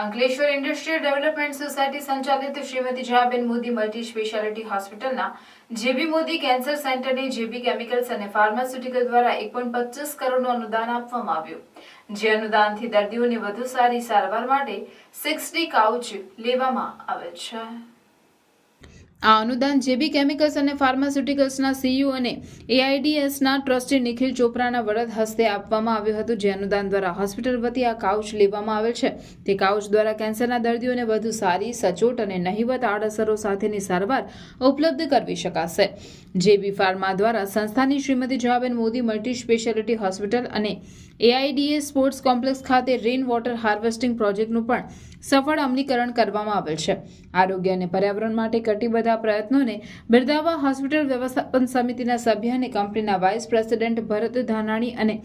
Ankleshwar industrial development society સંચાલિત Shrimati Jayaben Modi multi speciality હોસ્પિટલના જેબી Modi cancer સેન્ટરને જેબી કેમિકલ્સ અને ફાર્માસ્યુટિકલ દ્વારા 1.25 કરોડનું અનુદાન આપવામાં આવ્યું, જે અનુદાનથી દર્દીઓને વધુ સારી સારવાર માટે 60 કાઉચ લેવામાં આવેલ છે। આ અનુદાન જેબી કેમિકલ્સ અને ફાર્માસ્યુટિકલ્સના સીઈઓ અને એઆઈડીએસના ટ્રસ્ટી નિખિલ ચોપરાના વરદ હસ્તે આપવામાં આવ્યું હતું, જે અનુદાન દ્વારા હોસ્પિટલ વતી આ કાઉચ લેવામાં આવેલ છે। તે કાઉચ દ્વારા કેન્સરના દર્દીઓને વધુ સારી, સચોટ અને નહિવત આડઅસરો સાથેની સારવાર ઉપલબ્ધ કરવી શકાશે। જેબી ફાર્મા દ્વારા સંસ્થાની Shrimati Jayaben Modi multi speciality hospital અને એઆઈડીએસ સ્પોર્ટ્સ કોમ્પ્લેક્સ ખાતે રેઇન વોટર હાર્વેસ્ટિંગ પ્રોજેક્ટનું પણ સફળ અમલીકરણ કરવામાં આવેલ છે। આરોગ્ય અને પર્યાવરણ માટે કટિબદ્ધ પ્રયત્નોને બિરદાવવા હોસ્પિટલ વ્યવસ્થાપન સમિતિના સભ્ય અને કંપનીના વાઇસ પ્રેસિડેન્ટ ભરત ધાનાણી અને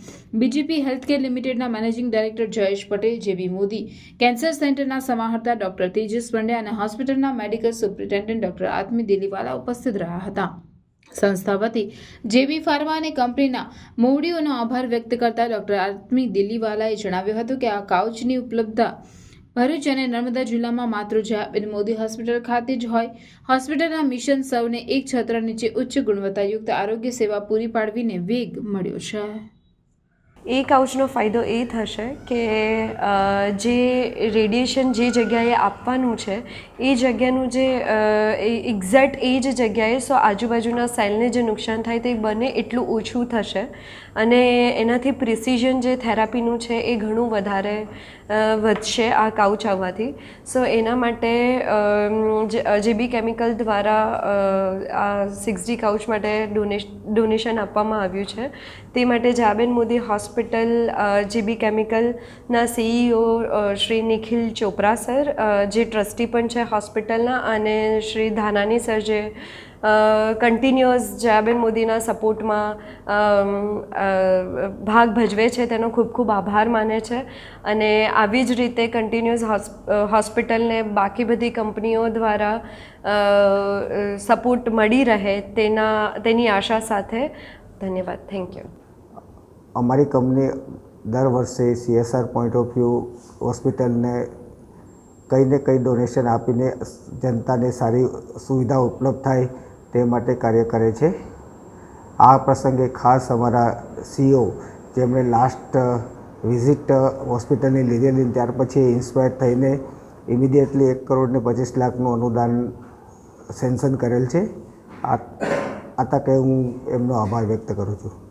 બીજીપી હેલ્થકેર લિમિટેડના મેનેજિંગ ડાયરેક્ટર જયેશ પટેલ, જેબી મોદી કેન્સર સેન્ટરના સમાહર્તા ડોક્ટર તેજસ પંડ્યા અને હોસ્પિટલના મેડિકલ સુપ્રિન્ટેન્ડન્ટ ડોક્ટર આત્મી દિલીવાલા ઉપસ્થિત રહ્યા હતા। સંસ્થા વતી જેબી ફાર્મા અને કંપનીના મોવડીઓનો આભાર વ્યક્ત કરતા ડોક્ટર આત્મી દિલીવાલાએ જણાવ્યું હતું કે આ કાઉચની ઉપલબ્ધતા ભરૂચ અને નર્મદા જિલ્લામાં માત્ર જયાબેન મોદી હોસ્પિટલ ખાતે જ હોય। હોસ્પિટલના મિશન સૌને એક છત્ર નીચે ઉચ્ચ ગુણવત્તાયુક્ત આરોગ્ય સેવા પૂરી પાડવીને વેગ મળ્યો છે। એ કાઉચનો ફાયદો એ થશે કે જે રેડિયેશન જે જગ્યાએ આપવાનું છે એ જગ્યાનું જે એક્ઝેક્ટ એ જ જગ્યાએ આજુબાજુના સેલને જે નુકસાન થાય તે બને એટલું ઓછું થશે અને એનાથી પ્રિસિઝન જે થેરાપીનું છે એ ઘણું વધારે વધશે આ કાઉચ આવવાથી। એના માટે જેબી કેમિકલ દ્વારા આ 60 કાઉચ માટે ડોનેશન આપવામાં આવ્યું છે। તે માટે જયાબેન મોદી હોસ્પિટલ જેબી કેમિકલના સીઈઓ શ્રી નિખિલ ચોપરા સર, જે ટ્રસ્ટી પણ છે હોસ્પિટલના, અને શ્રી ધાનાની સર, જે કન્ટિન્યુઅસ જયાબેન મોદીના સપોર્ટમાં ભાગ ભજવે છે, તેનો ખૂબ ખૂબ આભાર માને છે। અને આવી જ રીતે કન્ટિન્યુઅસ હોસ્પિટલને બાકી બધી કંપનીઓ દ્વારા સપોર્ટ મળી રહે તેની આશા સાથે ધન્યવાદ। Thank you. અમારી કંપની દર વર્ષે CSR પોઈન્ટ ઓફ વ્યૂ હોસ્પિટલને કંઈ ને કંઈ ડોનેશન આપીને જનતાને સારી સુવિધા ઉપલબ્ધ થાય તે માટે કાર્ય કરે છે। આ પ્રસંગે ખાસ અમારા CEO, જેમણે લાસ્ટ વિઝિટ હોસ્પિટલની લીધેલી, ત્યાર પછી ઇન્સ્પાયર થઈને ઇમિડિયેટલી 1.25 કરોડનું અનુદાન સેન્શન કરેલ છે। આ તકે હું એમનો આભાર વ્યક્ત કરું છું।